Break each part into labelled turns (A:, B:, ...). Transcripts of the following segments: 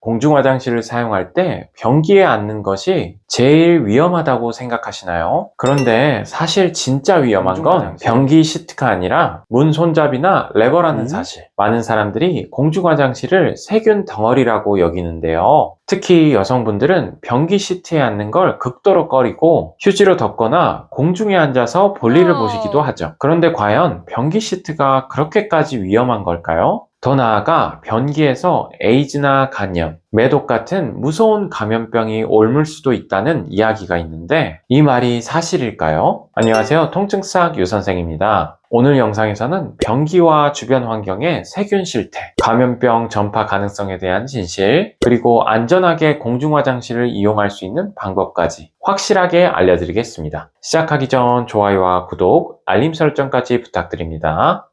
A: 공중화장실을 사용할 때 변기에 앉는 것이 제일 위험하다고 생각하시나요? 그런데 사실 진짜 위험한 건 변기 시트가 아니라 문 손잡이나 레버라는 사실. 많은 사람들이 공중화장실을 세균 덩어리라고 여기는데요. 특히 여성분들은 변기 시트에 앉는 걸 극도로 꺼리고 휴지로 덮거나 공중에 앉아서 볼일을 보시기도 하죠. 그런데 과연 변기 시트가 그렇게까지 위험한 걸까요? 더 나아가 변기에서 에이즈나 간염, 매독 같은 무서운 감염병이 옮을 수도 있다는 이야기가 있는데 이 말이 사실일까요? 안녕하세요. 통증싹 유선생입니다. 오늘 영상에서는 변기와 주변 환경의 세균 실태, 감염병 전파 가능성에 대한 진실, 그리고 안전하게 공중화장실을 이용할 수 있는 방법까지 확실하게 알려드리겠습니다. 시작하기 전 좋아요와 구독, 알림 설정까지 부탁드립니다.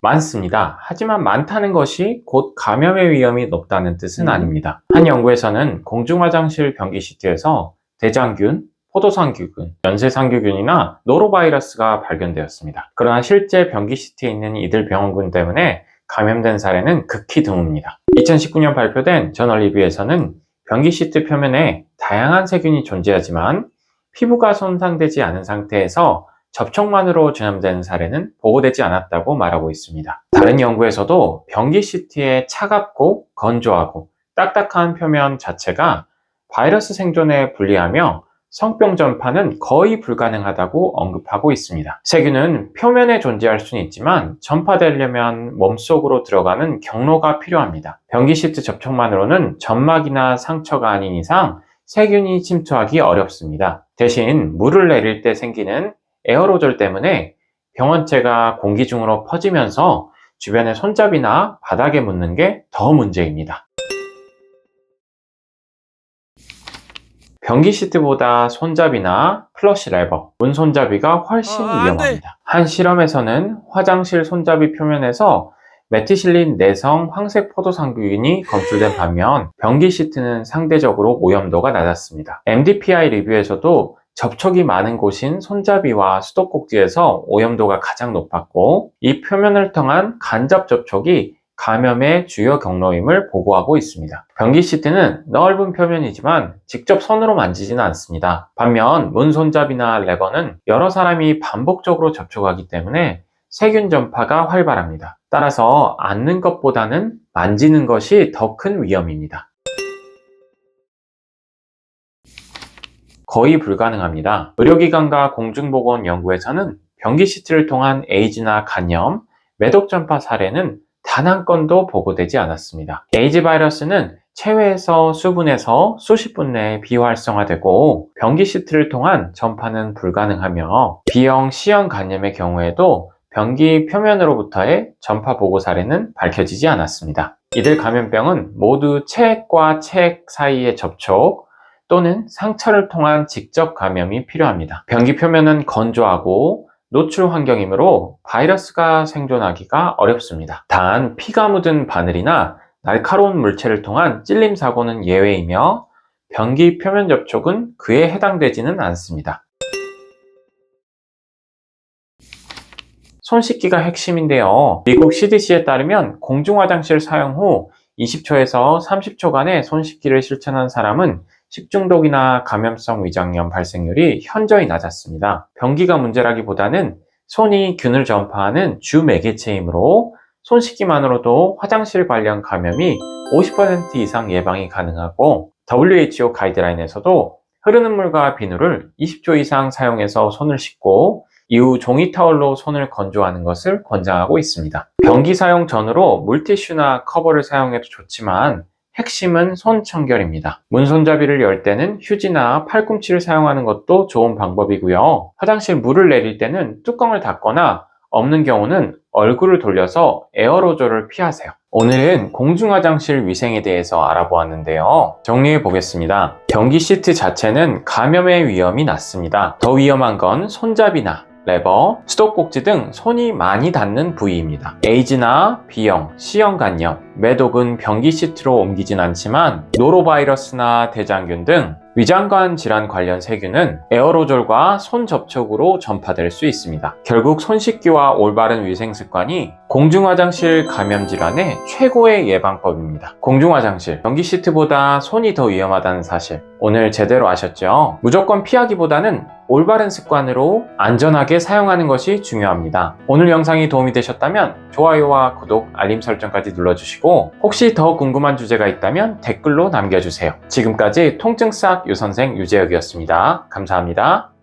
A: 많습니다. 하지만 많다는 것이 곧 감염의 위험이 높다는 뜻은 아닙니다. 한 연구에서는 공중화장실 변기 시트에서 대장균, 포도상균, 연쇄상균이나 노로바이러스가 발견되었습니다. 그러나 실제 변기 시트에 있는 이들 병원균 때문에 감염된 사례는 극히 드뭅니다. 2019년 발표된 저널 리뷰에서는 변기 시트 표면에 다양한 세균이 존재하지만 피부가 손상되지 않은 상태에서 접촉만으로 전염되는 사례는 보고되지 않았다고 말하고 있습니다. 다른 연구에서도 변기 시트의 차갑고 건조하고 딱딱한 표면 자체가 바이러스 생존에 불리하며 성병 전파는 거의 불가능하다고 언급하고 있습니다. 세균은 표면에 존재할 수는 있지만 전파되려면 몸속으로 들어가는 경로가 필요합니다. 변기 시트 접촉만으로는 점막이나 상처가 아닌 이상 세균이 침투하기 어렵습니다. 대신 물을 내릴 때 생기는 에어로졸 때문에 병원체가 공기 중으로 퍼지면서 주변의 손잡이나 바닥에 묻는 게 더 문제입니다. 변기 시트보다 손잡이나 플러시 레버, 문 손잡이가 훨씬 위험합니다. 한 실험에서는 화장실 손잡이 표면에서 메티실린 내성 황색 포도상균이 검출된 반면 변기 시트는 상대적으로 오염도가 낮았습니다. MDPI 리뷰에서도 접촉이 많은 곳인 손잡이와 수도꼭지에서 오염도가 가장 높았고 이 표면을 통한 간접 접촉이 감염의 주요 경로임을 보고하고 있습니다. 변기 시트는 넓은 표면이지만 직접 손으로 만지지는 않습니다. 반면 문 손잡이나 레버는 여러 사람이 반복적으로 접촉하기 때문에 세균 전파가 활발합니다. 따라서 앉는 것보다는 만지는 것이 더 큰 위험입니다. 거의 불가능합니다. 의료기관과 공중보건 연구에서는 변기 시트를 통한 에이즈나 간염, 매독 전파 사례는 단 한 건도 보고되지 않았습니다. 에이즈 바이러스는 체외에서 수분에서 수십 분 내에 비활성화되고 변기 시트를 통한 전파는 불가능하며 B형, C형 간염의 경우에도 변기 표면으로부터의 전파 보고 사례는 밝혀지지 않았습니다. 이들 감염병은 모두 체액과 체액 사이의 접촉 또는 상처를 통한 직접 감염이 필요합니다. 변기 표면은 건조하고 노출 환경이므로 바이러스가 생존하기가 어렵습니다. 단 피가 묻은 바늘이나 날카로운 물체를 통한 찔림 사고는 예외이며 변기 표면 접촉은 그에 해당되지는 않습니다. 손 씻기가 핵심인데요. 미국 CDC에 따르면 공중화장실 사용 후 20초에서 30초간의 손 씻기를 실천한 사람은 식중독이나 감염성 위장염 발생률이 현저히 낮았습니다. 변기가 문제라기보다는 손이 균을 전파하는 주 매개체이므로 손 씻기만으로도 화장실 관련 감염이 50% 이상 예방이 가능하고 WHO 가이드라인에서도 흐르는 물과 비누를 20초 이상 사용해서 손을 씻고 이후 종이 타월로 손을 건조하는 것을 권장하고 있습니다. 변기 사용 전으로 물티슈나 커버를 사용해도 좋지만 핵심은 손 청결입니다. 문 손잡이를 열 때는 휴지나 팔꿈치를 사용하는 것도 좋은 방법이고요. 화장실 물을 내릴 때는 뚜껑을 닫거나 없는 경우는 얼굴을 돌려서 에어로졸을 피하세요. 오늘은 공중화장실 위생에 대해서 알아보았는데요. 정리해 보겠습니다. 변기 시트 자체는 감염의 위험이 낮습니다. 더 위험한 건 손잡이나 레버, 수도꼭지 등 손이 많이 닿는 부위입니다. 에이즈나 B형, C형 간염, 매독은 변기 시트로 옮기진 않지만 노로바이러스나 대장균 등 위장관 질환 관련 세균은 에어로졸과 손 접촉으로 전파될 수 있습니다. 결국 손 씻기와 올바른 위생 습관이 공중화장실 감염 질환의 최고의 예방법입니다. 공중화장실, 변기 시트보다 손이 더 위험하다는 사실 오늘 제대로 아셨죠? 무조건 피하기보다는 올바른 습관으로 안전하게 사용하는 것이 중요합니다. 오늘 영상이 도움이 되셨다면 좋아요와 구독, 알림 설정까지 눌러주시고 혹시 더 궁금한 주제가 있다면 댓글로 남겨주세요. 지금까지 통증 싹 유선생 유재혁이었습니다. 감사합니다.